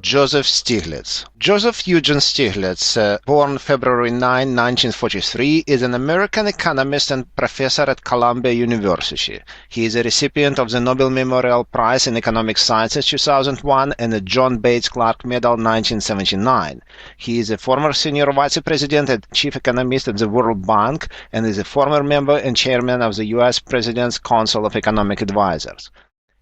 Joseph Stiglitz. Joseph Eugene Stiglitz, born February 9, 1943, is an American economist and professor at Columbia University. He is a recipient of the Nobel Memorial Prize in Economic Sciences 2001 and the John Bates Clark Medal 1979. He is a former senior vice president and chief economist at the World Bank and is a former member and chairman of the U.S. President's Council of Economic Advisors.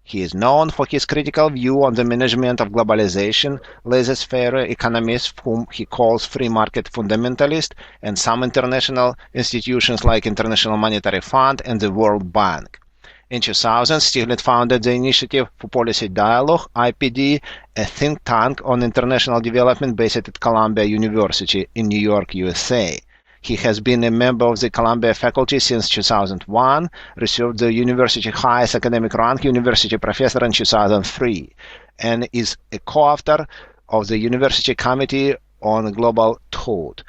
He is known for his critical view on the management of globalization, laissez-faire economists whom he calls free market fundamentalists, and some international institutions like International Monetary Fund and the World Bank. In 2000, Stiglitz founded the Initiative for Policy Dialogue, IPD, a think tank on international development based at Columbia University in New York, USA. He has been a member of the Columbia faculty since 2001, received the university highest academic rank, university professor, in 2003, and is a co-author of the University Committee on Global Thought.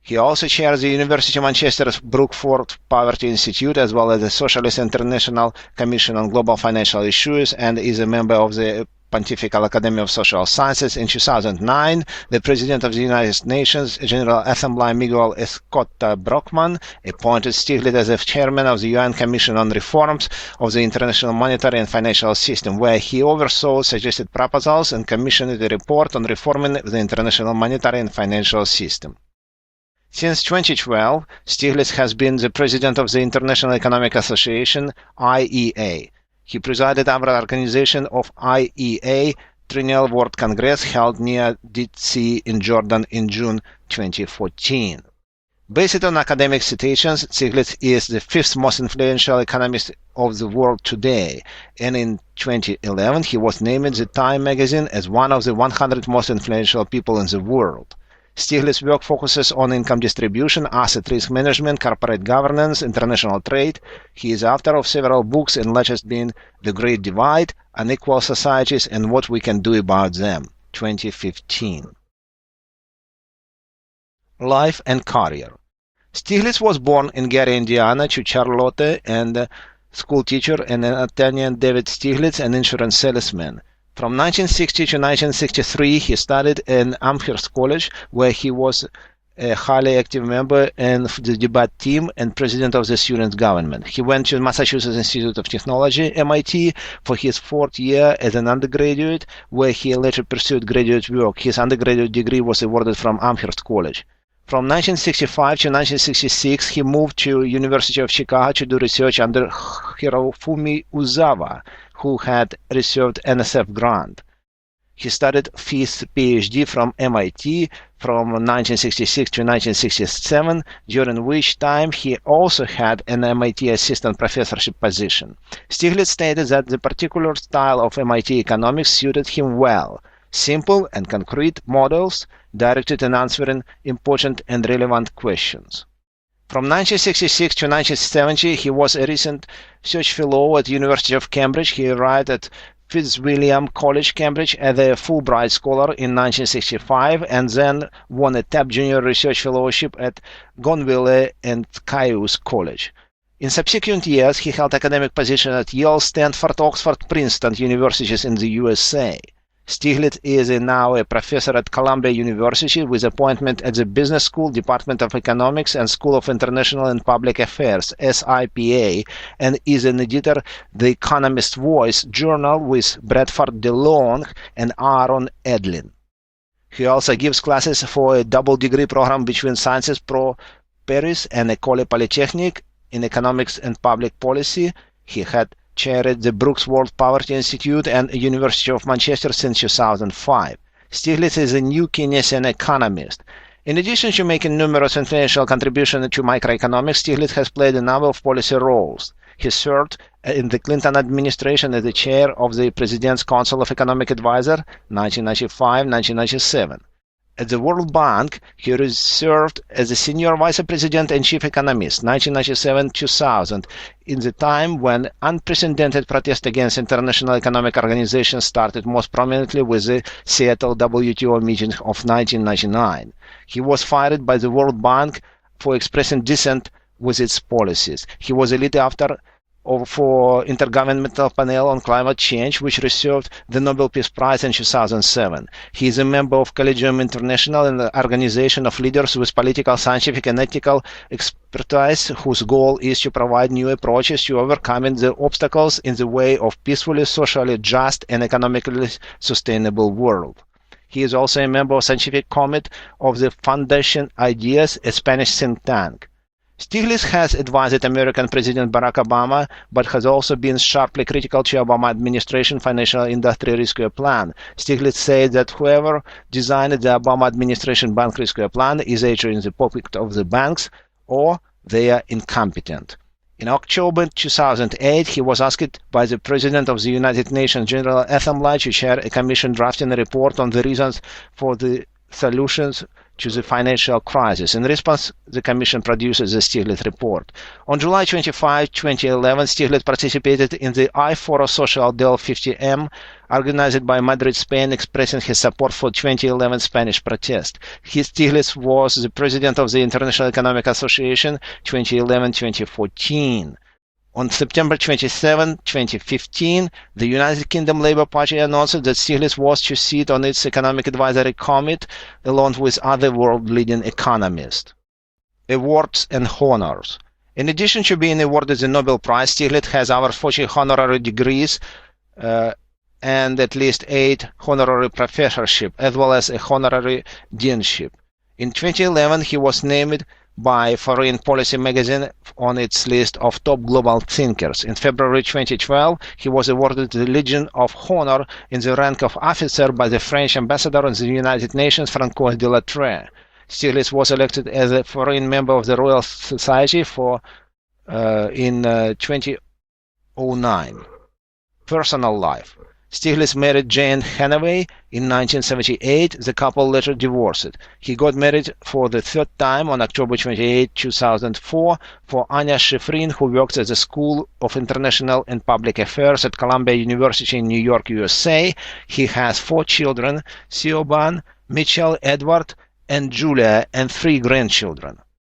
He also chairs the University of Manchester's Brookford Poverty Institute, as well as the Socialist International Commission on Global Financial Issues, and is a member of the Pontifical Academy of Social Sciences. In 2009, the President of the United Nations General Assembly, Miguel Escota Brockman, appointed Stiglitz as the chairman of the UN Commission on Reforms of the International Monetary and Financial System, where he oversaw suggested proposals and commissioned a report on reforming the international monetary and financial system. Since 2012, Stiglitz has been the president of the International Economic Association, IEA. He presided over the organization of IEA Triennial World Congress held near DC in Jordan in June 2014. Based on academic citations, Stiglitz is the fifth most influential economist of the world today, and in 2011 he was named the Time magazine as one of the 100 most influential people in the world. Stiglitz's work focuses on income distribution, asset risk management, corporate governance, international trade. He is author of several books, and latest being The Great Divide, Unequal Societies, and What We Can Do About Them, 2015. Life and career. Stiglitz was born in Gary, Indiana, to Charlotte and a school teacher and an Italian David Stiglitz, an insurance salesman. From 1960 to 1963, he studied in Amherst College, where he was a highly active member in the debate team and president of the student government. He went to Massachusetts Institute of Technology, MIT, for his fourth year as an undergraduate, where he later pursued graduate work. His undergraduate degree was awarded from Amherst College. From 1965 to 1966, he moved to University of Chicago to do research under Hirofumi Uzawa, who had received NSF grant. He studied his PhD from MIT from 1966 to 1967, during which time he also had an MIT assistant professorship position. Stiglitz stated that the particular style of MIT economics suited him well: simple and concrete models directed in answering important and relevant questions. From 1966 to 1970, he was a research fellow at the University of Cambridge. He arrived at Fitzwilliam College, Cambridge, as a Fulbright Scholar in 1965, and then won a TAP Junior Research Fellowship at Gonville and Caius College. In subsequent years, he held academic positions at Yale, Stanford, Oxford, Princeton universities in the USA. Stiglitz is now a professor at Columbia University with appointment at the Business School, Department of Economics, and School of International and Public Affairs, SIPA, and is an editor of The Economist Voice journal with Bradford DeLong and Aaron Edlin. He also gives classes for a double degree program between Sciences Pro Paris and École Polytechnique in Economics and Public Policy. He had chaired the Brooks World Poverty Institute and University of Manchester since 2005. Stiglitz is a New Keynesian economist. In addition to making numerous influential contributions to microeconomics, Stiglitz has played a number of policy roles. He served in the Clinton administration as the chair of the President's Council of Economic Advisors, 1995-1997. At the World Bank, he served as a senior vice president and chief economist, 1997-2000, in the time when unprecedented protest against international economic organizations started, most prominently with the Seattle WTO meeting of 1999. He was fired by the World Bank for expressing dissent with its policies. He was a lead author for Intergovernmental Panel on Climate Change, which received the Nobel Peace Prize in 2007. He is a member of Collegium International, an organization of leaders with political, scientific, and ethical expertise whose goal is to provide new approaches to overcoming the obstacles in the way of peacefully, socially just, and economically sustainable world. He is also a member of Scientific Committee of the Foundation Ideas, a Spanish think tank. Stiglitz has advised American President Barack Obama, but has also been sharply critical to Obama administration financial industry rescue plan. Stiglitz said that whoever designed the Obama administration bank rescue plan is either in the pocket of the banks or they are incompetent. In October 2008, he was asked by the President of the United Nations General Assembly to chair a commission drafting a report on the reasons for the solutions to the financial crisis. In response, the Commission produces the Stiglitz report. On July 25, 2011, Stiglitz participated in the I-Foro Social Deal 50M, organized by Madrid, Spain, expressing his support for 2011 Spanish protest. Stiglitz was the president of the International Economic Association 2011-2014. On September 27, 2015, the United Kingdom Labour Party announced that Stiglitz was to sit on its Economic Advisory Committee along with other world-leading economists. Awards and honors. In addition to being awarded the Nobel Prize, Stiglitz has over 40 honorary degrees and at least 8 honorary professorships, as well as a honorary deanship. In 2011, he was named by Foreign Policy magazine on its list of top global thinkers. In February 2012, he was awarded the Legion of Honor in the rank of officer by the French ambassador in the United Nations, Francois de la Traire. Stiglitz was elected as a foreign member of the Royal Society in 2009. Personal life. Stiglitz married Jane Hanaway in 1978. The couple later divorced. He got married for the third time on October 28, 2004, for Anya Shifrin, who works at the School of International and Public Affairs at Columbia University in New York, USA. He has 4 children, Siobhan, Mitchell, Edward, and Julia, and 3 grandchildren.